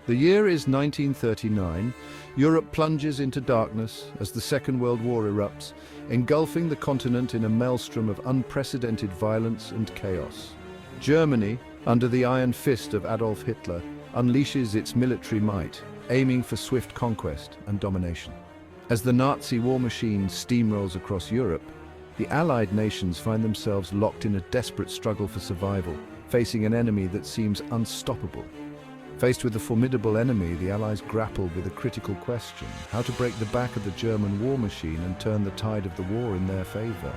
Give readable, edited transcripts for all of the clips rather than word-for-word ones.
The year is 1939. Europe plunges into darkness as the Second World War erupts, engulfing the continent in a maelstrom of unprecedented violence and chaos. Germany, under the iron fist of Adolf Hitler, unleashes its military might, aiming for swift conquest and domination. As the Nazi war machine steamrolls across Europe, the Allied nations find themselves locked in a desperate struggle for survival, facing an enemy that seems unstoppable. Faced with a formidable enemy, the Allies grapple with a critical question: how to break the back of the German war machine and turn the tide of the war in their favor.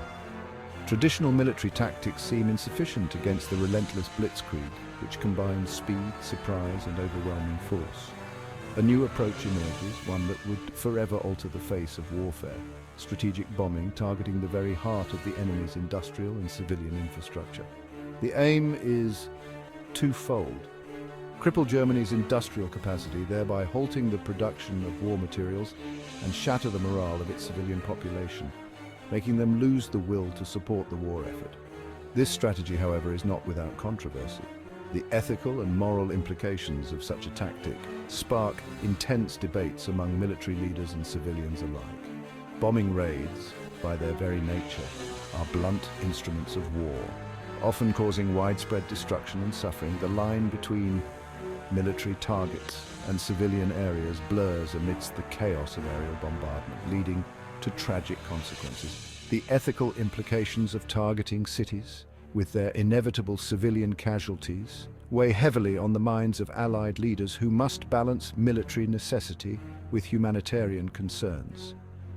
Traditional military tactics seem insufficient against the relentless Blitzkrieg, which combines speed, surprise, and overwhelming force. A new approach emerges, one that would forever alter the face of warfare: strategic bombing targeting the very heart of the enemy's industrial and civilian infrastructure. The aim is twofold: cripple Germany's industrial capacity, thereby halting the production of war materials, and shatter the morale of its civilian population, making them lose the will to support the war effort. This strategy, however, is not without controversy. The ethical and moral implications of such a tactic spark intense debates among military leaders and civilians alike. Bombing raids, by their very nature, are blunt instruments of war, often causing widespread destruction and suffering. The line between military targets and civilian areas blurs amidst the chaos of aerial bombardment, leading to tragic consequences. The ethical implications of targeting cities, with their inevitable civilian casualties, weigh heavily on the minds of Allied leaders who must balance military necessity with humanitarian concerns.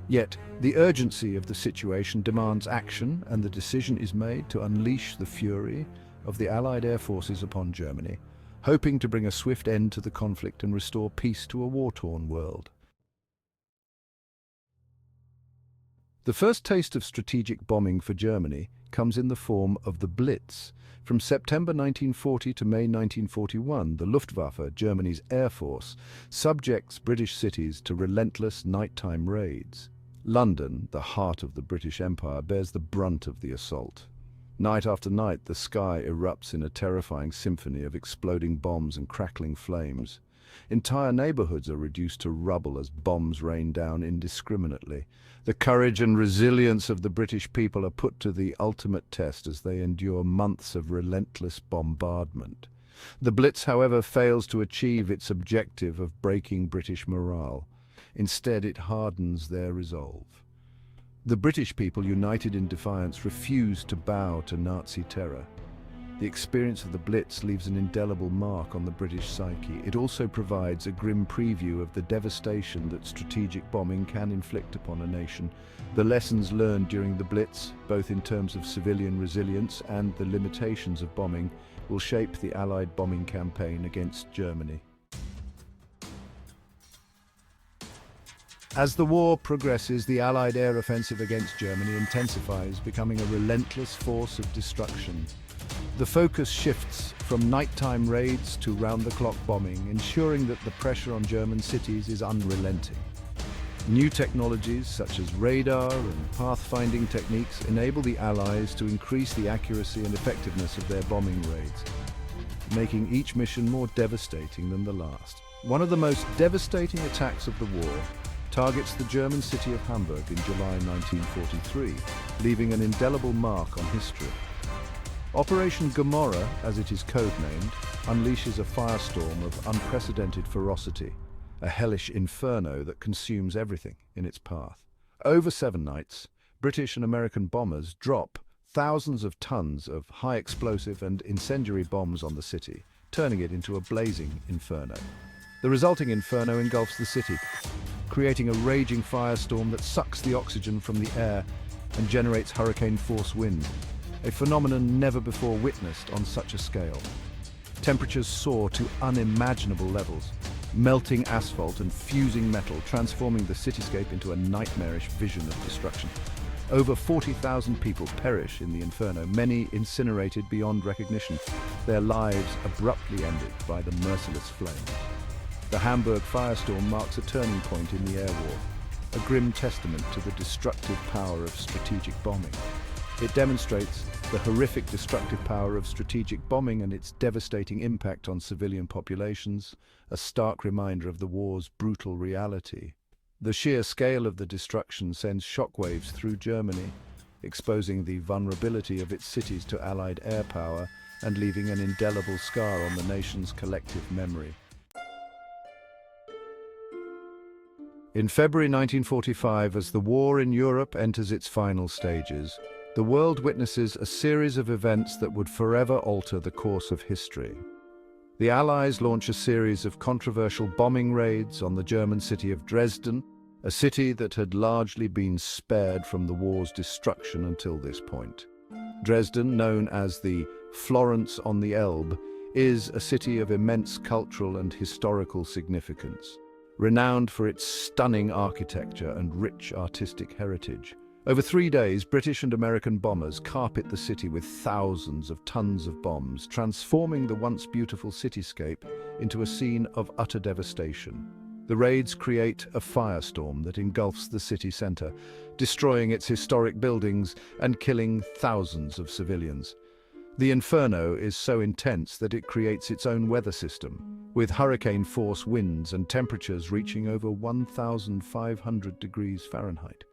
Yet, the urgency of the situation demands action, and the decision is made to unleash the fury of the Allied air forces upon Germany, hoping to bring a swift end to the conflict and restore peace to a war-torn world. The first taste of strategic bombing for Germany comes in the form of the Blitz. From September 1940 to May 1941, the Luftwaffe, Germany's air force, subjects British cities to relentless nighttime raids. London, the heart of the British Empire, bears the brunt of the assault. Night after night, the sky erupts in a terrifying symphony of exploding bombs and crackling flames. Entire neighborhoods are reduced to rubble as bombs rain down indiscriminately. The courage and resilience of the British people are put to the ultimate test as they endure months of relentless bombardment. The Blitz, however, fails to achieve its objective of breaking British morale. Instead, it hardens their resolve. The British people, united in defiance, refuse to bow to Nazi terror. The experience of the Blitz leaves an indelible mark on the British psyche. It also provides a grim preview of the devastation that strategic bombing can inflict upon a nation. The lessons learned during the Blitz, both in terms of civilian resilience and the limitations of bombing, will shape the Allied bombing campaign against Germany. As the war progresses, the Allied air offensive against Germany intensifies, becoming a relentless force of destruction. The focus shifts from nighttime raids to round-the-clock bombing, ensuring that the pressure on German cities is unrelenting. New technologies such as radar and pathfinding techniques enable the Allies to increase the accuracy and effectiveness of their bombing raids, making each mission more devastating than the last. One of the most devastating attacks of the war targets the German city of Hamburg in July 1943, leaving an indelible mark on history. Operation Gomorrah, as it is codenamed, unleashes a firestorm of unprecedented ferocity, a hellish inferno that consumes everything in its path. Over 7 nights, British and American bombers drop thousands of tons of high-explosive and incendiary bombs on the city, turning it into a blazing inferno. The resulting inferno engulfs the city, creating a raging firestorm that sucks the oxygen from the air and generates hurricane-force wind, a phenomenon never before witnessed on such a scale. Temperatures soar to unimaginable levels, melting asphalt and fusing metal, transforming the cityscape into a nightmarish vision of destruction. Over 40,000 people perish in the inferno, many incinerated beyond recognition, their lives abruptly ended by the merciless flames. The Hamburg firestorm marks a turning point in the air war, a grim testament to the destructive power of strategic bombing. It demonstrates the horrific destructive power of strategic bombing and its devastating impact on civilian populations, a stark reminder of the war's brutal reality. The sheer scale of the destruction sends shockwaves through Germany, exposing the vulnerability of its cities to Allied air power and leaving an indelible scar on the nation's collective memory. In February 1945, as the war in Europe enters its final stages, the world witnesses a series of events that would forever alter the course of history. The Allies launch a series of controversial bombing raids on the German city of Dresden, a city that had largely been spared from the war's destruction until this point. Dresden, known as the Florence on the Elbe, is a city of immense cultural and historical significance, renowned for its stunning architecture and rich artistic heritage. Over 3 days, British and American bombers carpet the city with thousands of tons of bombs, transforming the once beautiful cityscape into a scene of utter devastation. The raids create a firestorm that engulfs the city center, destroying its historic buildings and killing thousands of civilians. The inferno is so intense that it creates its own weather system, with hurricane-force winds and temperatures reaching over 1,500 degrees Fahrenheit.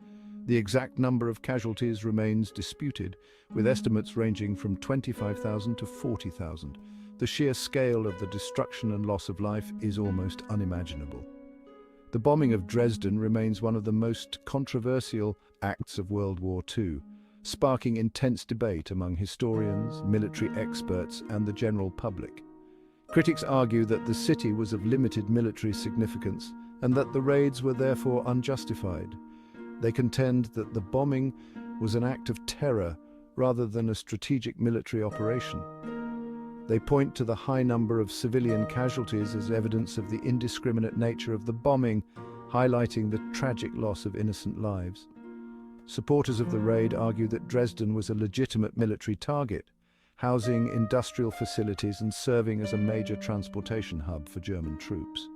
The exact number of casualties remains disputed, with estimates ranging from 25,000 to 40,000. The sheer scale of the destruction and loss of life is almost unimaginable. The bombing of Dresden remains one of the most controversial acts of World War II, sparking intense debate among historians, military experts, and the general public. Critics argue that the city was of limited military significance and that the raids were therefore unjustified. They contend that the bombing was an act of terror rather than a strategic military operation. They point to the high number of civilian casualties as evidence of the indiscriminate nature of the bombing, highlighting the tragic loss of innocent lives. Supporters of the raid argue that Dresden was a legitimate military target, housing industrial facilities and serving as a major transportation hub for German troops.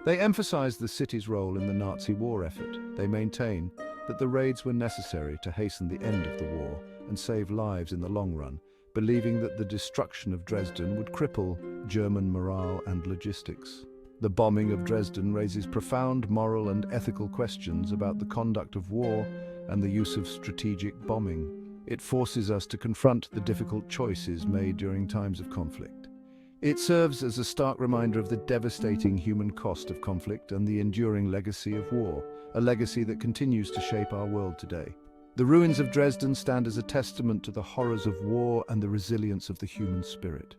They emphasize the city's role in the Nazi war effort. They maintain that the raids were necessary to hasten the end of the war and save lives in the long run, believing that the destruction of Dresden would cripple German morale and logistics. The bombing of Dresden raises profound moral and ethical questions about the conduct of war and the use of strategic bombing. It forces us to confront the difficult choices made during times of conflict. It serves as a stark reminder of the devastating human cost of conflict and the enduring legacy of war, a legacy that continues to shape our world today. The ruins of Dresden stand as a testament to the horrors of war and the resilience of the human spirit.